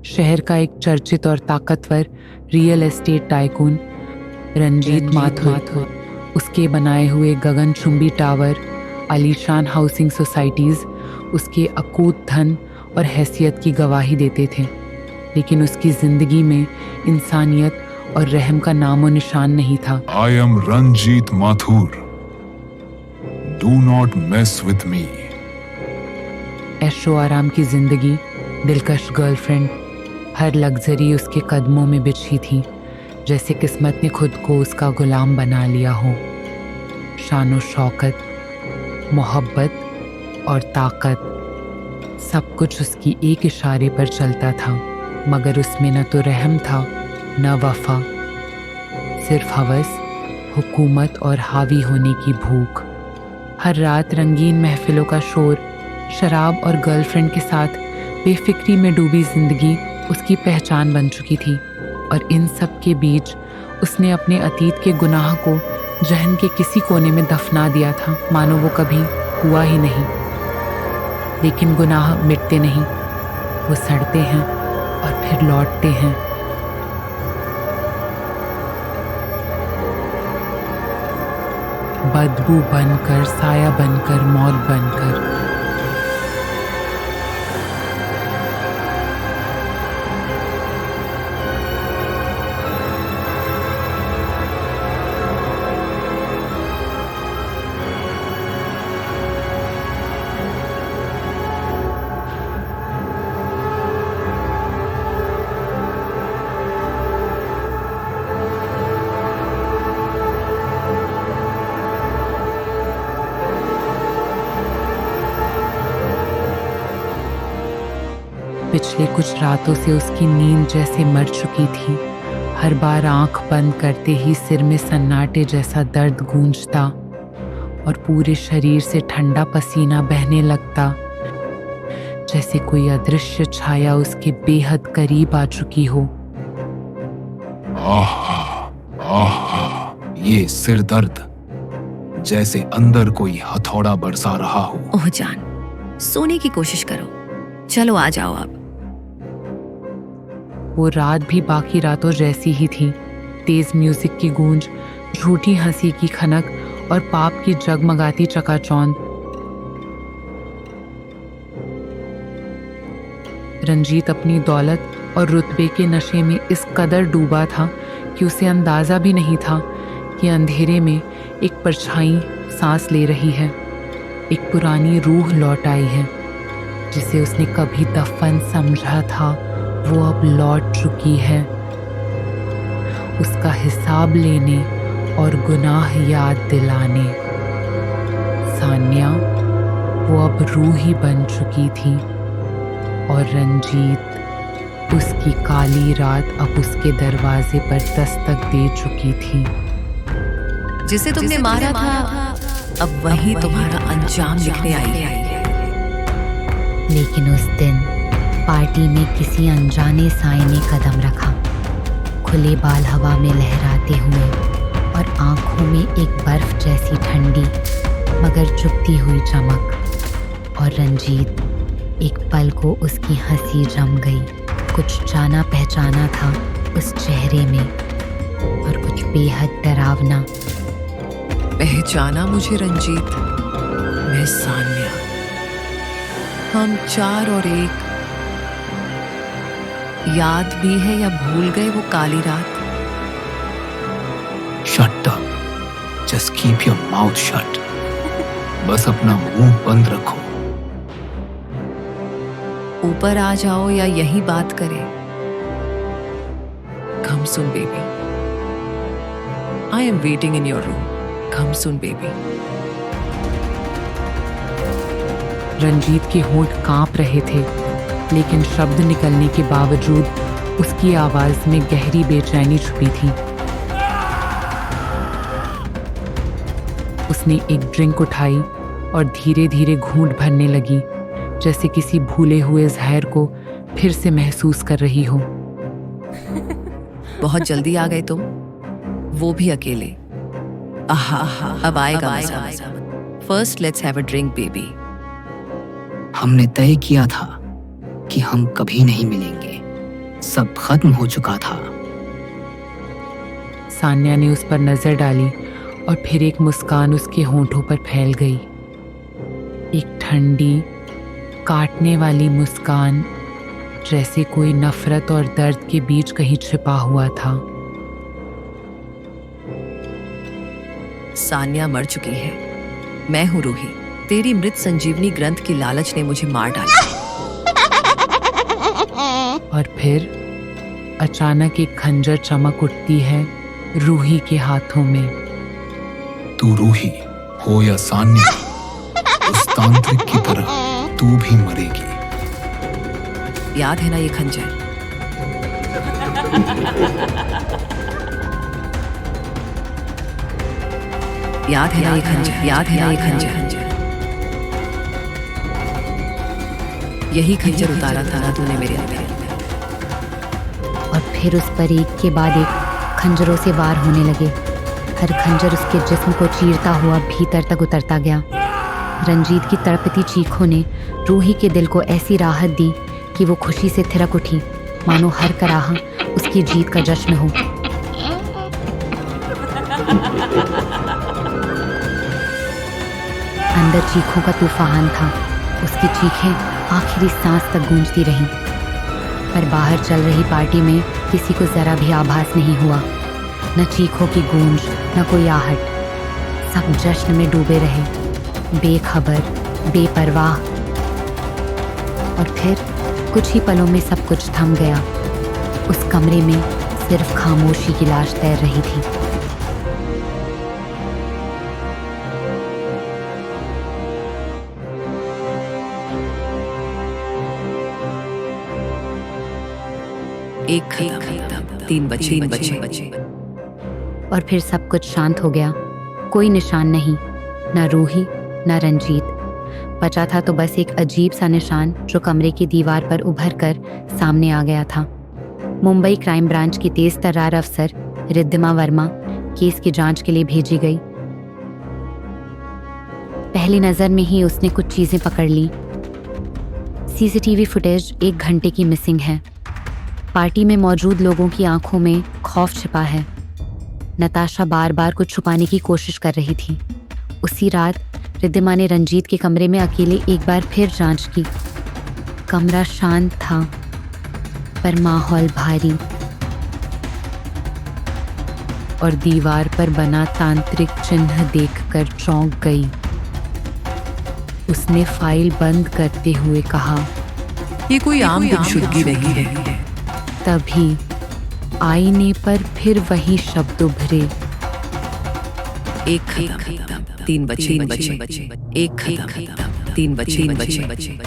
शहर का एक चर्चित और ताकतवर real estate tycoon Ranjit Mathur, उसके बनाए हुए गगनचुंबी टावर, आलीशान हाउसिंग सोसाइटीज़ उसके अकूत धन और हैसियत की गवाही देते थे। लेकिन उसकी जिंदगी में इंसानियत और रहम का नामो निशान नहीं था। I am Ranjit Mathur. Do not mess with me. ऐशो आराम की जिंदगी, दिलकश गर्लफ्रेंड, हर लग्जरी उसके कदमों में बिछी थी, जैसे किस्मत ने खुद को उसका गुलाम बना लिया हो। शानो शौकत, मोहब्बत और ताकत, सब कुछ उसकी एक इशारे पर चलता था, मगर उसमें न तो रहम था न वफा, सिर्फ हवस, हुकूमत और हावी होने की भूख। हर रात रंगीन महफिलों का शोर, शराब और गर्लफ्रेंड के साथ बेफिक्री में डूबी जिंदगी उसकी पहचान बन चुकी थी। और इन सब के बीच उसने अपने अतीत के गुनाह को जहन के किसी कोने में दफना दिया था, मानो वो कभी हुआ ही नहीं। लेकिन गुनाह मिटते नहीं, वो सड़ते हैं और फिर लौटते हैं। बदबू बनकर, साया बनकर, मौत बनकर। पिछले कुछ रातों से उसकी नींद जैसे मर चुकी थी। हर बार आंख बंद करते ही सिर में सन्नाटे जैसा दर्द गूंजता और पूरे शरीर से ठंडा पसीना बहने लगता, जैसे कोई अदृश्य छाया उसके बेहद करीब आ चुकी हो। ये सिर दर्द, जैसे अंदर कोई हथौड़ा बरसा रहा हो। ओह जान, सोने की कोशिश करो, चलो आ जाओ अब। वो रात भी बाकी रातों जैसी ही थी। तेज म्यूजिक की गूंज, झूठी हंसी की खनक और पाप की जगमगाती चकाचौंध। रंजीत अपनी दौलत और रुतबे के नशे में इस कदर डूबा था कि उसे अंदाजा भी नहीं था कि अंधेरे में एक परछाई सांस ले रही है, एक पुरानी रूह लौट आई है, जिसे उसने कभी दफन समझा था, वो अब लौट चुकी है। उसका हिसाब लेने और गुनाह याद दिलाने। सान्या वो अब रूह ही बन चुकी थी और रंजीत उसकी काली रात अब उसके दरवाजे पर दस्तक दे चुकी थी। जिसे तुमने मारा था, अब वही तुम्हारा अंजाम लिखने आई है। लेकिन उस दिन पार्टी में किसी अनजाने साए ने कदम रखा, खुले बाल हवा में लहराते हुए और आंखों में एक बर्फ जैसी ठंडी मगर चुभती हुई चमक। और रंजीत एक पल को उसकी हंसी जम गई। कुछ जाना पहचाना था उस चेहरे में और कुछ बेहद डरावना। पहचाना मुझे रंजीत? मैं सान्या। हम 4 और 1। याद भी है या भूल गए वो काली रात? Shut up. Just keep your mouth shut. बस अपना मुंह बंद रखो। ऊपर आ जाओ या यही बात करें? Come soon, baby. I am waiting in your room. Come soon, baby. Ranjit के होंठ कांप रहे थे, लेकिन शब्द निकलने के बावजूद उसकी आवाज में गहरी बेचैनी छुपी थी। उसने एक ड्रिंक उठाई और धीरे धीरे घूंट भरने लगी, जैसे किसी भूले हुए जहर को फिर से महसूस कर रही हो। बहुत जल्दी आ गए तुम, वो भी अकेले। अब आएगा मजा। First let's have a drink baby. हमने तय किया था कि हम कभी नहीं मिलेंगे, सब खत्म हो चुका था। सान्या ने उस पर नजर डाली और फिर एक मुस्कान उसके होंठों पर फैल गई। एक ठंडी, काटने वाली मुस्कान, जैसे कोई नफरत और दर्द के बीच कहीं छिपा हुआ था। सान्या मर चुकी है। मैं हूँ रूही। तेरी मृत संजीवनी ग्रंथ की लालच ने मुझे मार डाला। और फिर अचानक एक खंजर चमक उठती है रूही के हाथों में। तू रूही हो या सान्या, उस तांत्रिक की तरह तू भी मरेगी। याद है ना ये खंजर? याद है ना ये खंजर? याद है ना ये खंजर? यही खंजर उतारा था ना तूने मेरे अंदर। और फिर उस पर एक के बाद एक खंजरों से वार होने लगे। हर खंजर उसके जिस्म को चीरता हुआ भीतर तक उतरता गया। रंजीत की तड़पती चीखों ने रूही के दिल को ऐसी राहत दी कि वो खुशी से थिरक उठी, मानो हर कराह उसकी जीत का जश्न हो। अंदर चीखों का तूफान था। उसकी चीखें आखिरी सांस तक गूंजती रहीं। पर बाहर चल रही पार्टी में किसी को जरा भी आभास नहीं हुआ। न चीखों की गूंज, न कोई आहट। सब जश्न में डूबे रहे, बेखबर, बेपरवाह। और फिर कुछ ही पलों में सब कुछ थम गया। उस कमरे में सिर्फ खामोशी की लाश तैर रही थी। एक खत्म, 3 बचे। और फिर सब कुछ शांत हो गया। कोई निशान नहीं, ना रूही ना रंजीत। बचा था तो बस एक अजीब सा निशान जो कमरे की दीवार पर उभर कर सामने आ गया था। मुंबई क्राइम ब्रांच की तेज तर्रार अफसर रिद्धिमा वर्मा केस की जांच के लिए भेजी गई। पहली नजर में ही उसने कुछ चीजें पकड़ ली। सीसीटीवी फुटेज 1 घंटे की मिसिंग है। पार्टी में मौजूद लोगों की आंखों में खौफ छिपा है। नताशा बार बार कुछ छुपाने की कोशिश कर रही थी। उसी रात रिद्धिमा ने रंजीत के कमरे में अकेले एक बार फिर जांच की। कमरा शांत था, पर माहौल भारी। और दीवार पर बना तांत्रिक चिन्ह देखकर चौंक गई। उसने फाइल बंद करते हुए कहा, ये कोई आम गुमशुदगी नहीं है। तभी आईने पर फिर वही शब्द उभरे। एक खत्म, 3 बचे। एक खत्म, 3 बचे।